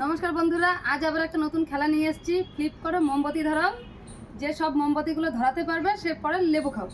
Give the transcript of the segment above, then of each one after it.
নমস্কার বন্ধুরা, আজ আবার একটা নতুন খেলা নিয়ে এসেছি। ফ্লিপ করো, মোমবাতি ধরাও। যে সব মোমবাতিগুলো ধরাতে পারবে সে পরে লেবু খাও।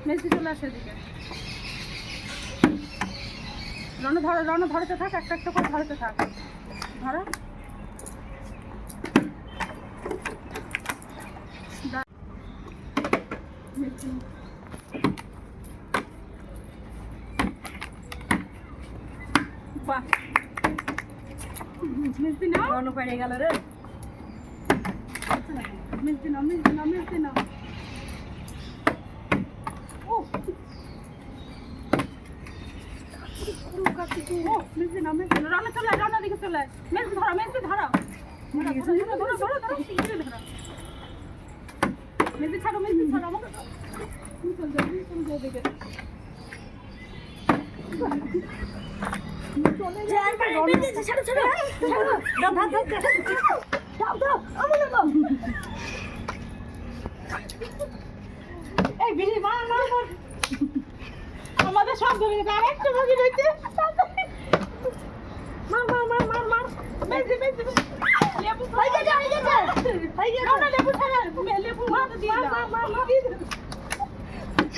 মেসি চলে আসে এদিকে। রণ ধরতে থাক, একটা একটা করে ধরতে থাক। ধরো বাহ, মিষ্টি নাও। রণ পেড়ে গেল রে। মিষ্টি নাও, মিষ্টি নাও, মিষ্টি নাও। মিষ্টি নাও, মিষ্টি নাও। রণ চলে, রণ দিকে চলে। মিষ্টি ধরো, মিষ্টি ধরো। মিষ্টি ছাড়ো, মিষ্টি ছাড়ো। আমাকে চল যাও, চল যাও দিকে। আমাদের সব ধরে গেছে, আর একটা বাকি রয়েছে। মার মার মার মার মার। বেশি বেশি লেবু হয়ে গেছে, হয়ে গেছে, হয়ে গেছে। না লেবু ছাড়া, লেবু হাত দিয়ে দাও। মার মার মার।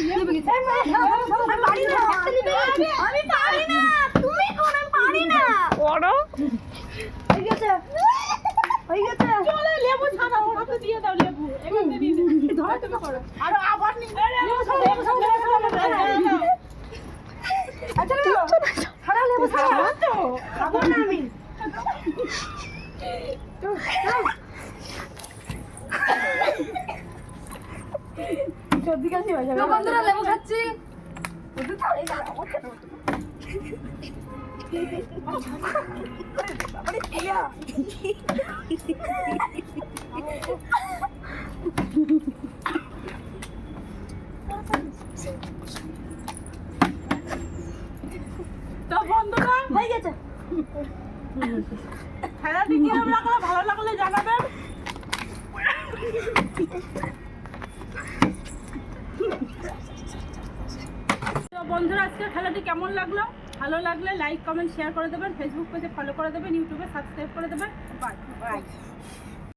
লেবু ছাড়া আমি পারি না, আমি পারি না। তুমি কোন পারি না। ওড়ো হয়ে গেছে, হয়ে গেছে। চলো লেবু ছাড়া, ওর হাতে দিয়ে দাও লেবু। এখানে দিয়ে ধরো, তুমি করো। আর আবার নি লেবু ছাড়া, লেবু ছাড়া। আচ্ছা ছাড়া, লেবু ছাড়া তো খাবো না আমি। সর্দি কাশি হয়ে যাবে। বন্ধুরা লেবু খাচ্ছি। তো বন্ধুরা হয়ে গেছে। খেলাটি কিরকম লাগলো, ভালো লাগলে জানাবেন। তো বন্ধুরা আজকের খেলাটি কেমন লাগলো, ভালো লাগলে লাইক কমেন্ট শেয়ার করে দেবেন, ফেসবুক পেজে ফলো করে দেবেন, ইউটিউবে সাবস্ক্রাইব করে দেবেন। Bye bye.